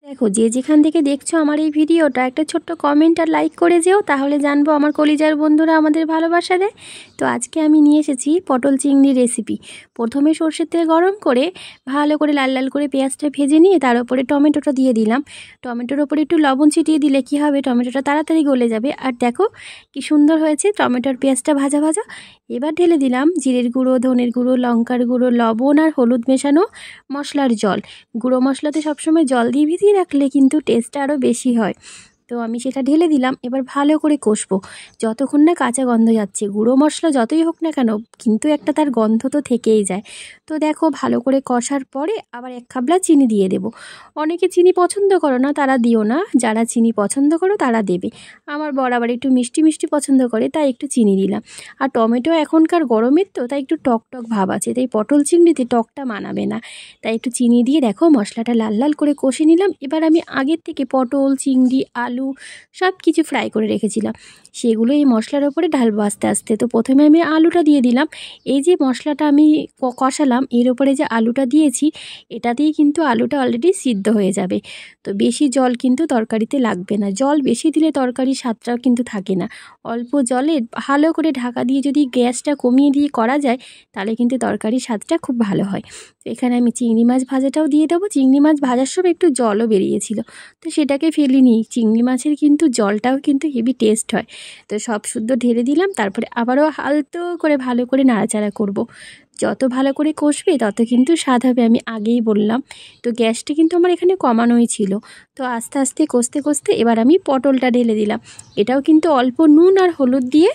দেখো যে যেখান থেকে দেখছো আমার এই ভিডিওটা একটা ছোট্ট কমেন্ট আর লাইক করে যেও, তাহলে জানবো আমার কলিজার বন্ধুরা আমাদের ভালোবাসা দেয়। তো আজকে আমি নিয়ে এসেছি পটল চিংড়ি রেসিপি। প্রথমে সর্ষের তেল গরম করে ভালো করে লাল লাল করে পেঁয়াজটা ভেজে নিয়ে তার উপরে টমেটোটা দিয়ে দিলাম। টমেটোর ওপরে একটু লবণ ছিটিয়ে দিলে কি হবে, টমেটোটা তাড়াতাড়ি গলে যাবে। আর দেখো কি সুন্দর হয়েছে টমেটোর পেঁয়াজটা ভাজা ভাজা। এবার ঢেলে দিলাম জিরের গুঁড়ো, ধনের গুঁড়ো, লঙ্কার গুঁড়ো, লবণ আর হলুদ মেশানো মশলার জল। গুঁড়ো মশলাতে সবসময় জল দিয়ে ভিজিয়ে রাখলে কিন্তু টেস্টটা আরও বেশি হয়। তো আমি সেটা ঢেলে দিলাম। এবার ভালো করে কষবো যতক্ষণ না কাঁচা গন্ধ যাচ্ছে। গুঁড়ো মশলা যতই হোক না কেন, কিন্তু একটা তার গন্ধ তো থেকেই যায়। তো দেখো ভালো করে কষার পরে আবার 1 খাবলা চিনি দিয়ে দেব। অনেকে চিনি পছন্দ করো না, তারা দিও না। যারা চিনি পছন্দ করো তারা দেবে। আমার বর আবার একটু মিষ্টি মিষ্টি পছন্দ করে, তাই একটু চিনি দিলাম। আর টমেটো এখনকার গরমের তো, তাই একটু টক টক ভাব আছে, তাই পটল চিংড়িতে টকটা মানাবে না। তাই একটু চিনি দিয়ে দেখো মশলাটা লাল লাল করে কষে নিলাম। এবার আমি আগের থেকে পটল, চিংড়ি, আলু সব কিছু ফ্রাই করে রেখেছিলাম, সেগুলো এই মশলার ওপরে ঢালবো আস্তে আস্তে। তো প্রথমে আমি আলুটা দিয়ে দিলাম। এই যে মশলাটা আমি কষালাম, এর ওপরে যে আলুটা দিয়েছি, এটাতেই কিন্তু আলুটা অলরেডি সিদ্ধ হয়ে যাবে। তো বেশি জল কিন্তু তরকারিতে লাগবে না। জল বেশি দিলে তরকারির স্বাদটাও কিন্তু থাকে না। অল্প জলে ভালো করে ঢাকা দিয়ে যদি গ্যাসটা কমিয়ে দিয়ে করা যায়, তাহলে কিন্তু তরকারির স্বাদটা খুব ভালো হয়। তো এখানে আমি চিংড়ি মাছ ভাজাটাও দিয়ে দেবো। চিংড়ি মাছ ভাজার সময় একটু জলও বেরিয়েছিল, তো সেটাকে ফেলিনি। চিংড়ি মাছের কিন্তু জলটাও কিন্তু হেভি টেস্ট হয়। তো সব শুদ্ধ ঢেলে দিলাম। তারপরে আবারও আলতো করে ভালো করে নাড়াচাড়া করব। যত ভালো করে কষবে তত কিন্তু স্বাদ হবে, আমি আগেই বললাম। তো গ্যাসটা কিন্তু আমার এখানে কমানোই ছিল। তো আস্তে আস্তে কষতে কষতে এবার আমি পটলটা ঢেলে দিলাম। এটাও কিন্তু অল্প নুন আর হলুদ দিয়ে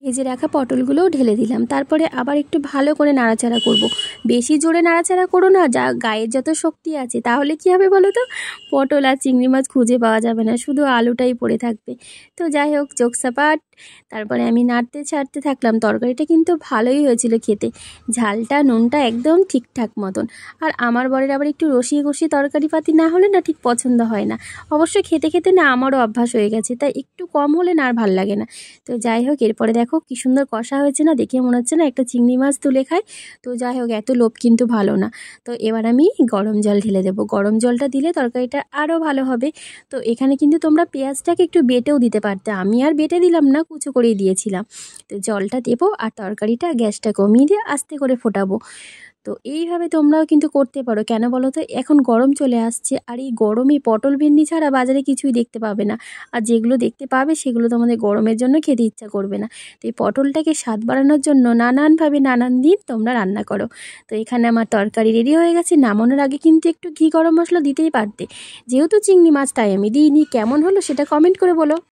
ভেজে রাখা পটলগুলোও ঢেলে দিলাম। তারপরে আবার একটু ভালো করে নাড়াচাড়া করব। বেশি জোরে নাড়াচাড়া করো না, যা গায়ের যত শক্তি আছে, তাহলে কি হবে বলো তো, পটল আর চিংড়ি মাছ খুঁজে পাওয়া যাবে না, শুধু আলুটাই পড়ে থাকবে। তো যাই হোক, জোকসাপাট। তারপরে আমি নাড়তে ছাড়তে থাকলাম। তরকারিটা কিন্তু ভালোই হয়েছিল খেতে, ঝালটা নুনটা একদম ঠিকঠাক মতন। আর আমার বরের আবার একটু রসিয়ে কষিয়ে তরকারি পাতি না হলে না ঠিক পছন্দ হয় না। অবশ্য খেতে খেতে না আমারও অভ্যাস হয়ে গেছে, তাই একটু কম হলে না আর ভাল লাগে না। তো যাই হোক, এরপরে দেখো কি সুন্দর কষা হয়েছে না, দেখে মনে হচ্ছে না একটা চিংড়ি মাছ তুলে খায়। তো যাই হোক, এত লোভ কিন্তু ভালো না। তো এবার আমি গরম জল ঢেলে দেবো। গরম জলটা দিলে তরকারিটা আরও ভালো হবে। তো এখানে কিন্তু তোমরা পেঁয়াজটাকে একটু বেটেও দিতে পারতে, আমি আর বেটে দিলাম না, কুচো করেই দিয়েছিলাম। তো জলটা দেবো আর তরকারিটা গ্যাসটা কমিয়ে দিয়ে আস্তে করে ফোটাবো। তো এইভাবে তোমরাও কিন্তু করতে পারো। কেন বলো তো, এখন গরম চলে আসছে, আর এই গরমে পটল ভেন্ডি ছাড়া বাজারে কিছুই দেখতে পাবে না। আর যেগুলো দেখতে পাবে সেগুলো তোমাদের গরমের জন্য খেতে ইচ্ছা করবে না। তো এই পটলটাকে স্বাদ বাড়ানোর জন্য নানানভাবে নানান দিন তোমরা রান্না করো। তো এখানে আমার তরকারি রেডি হয়ে গেছে। নামানোর আগে কিন্তু একটু ঘি গরম মশলা দিতেই পারতে, যেহেতু চিংড়ি মাছ তাই আমি দিইনি। কেমন হলো সেটা কমেন্ট করে বলো।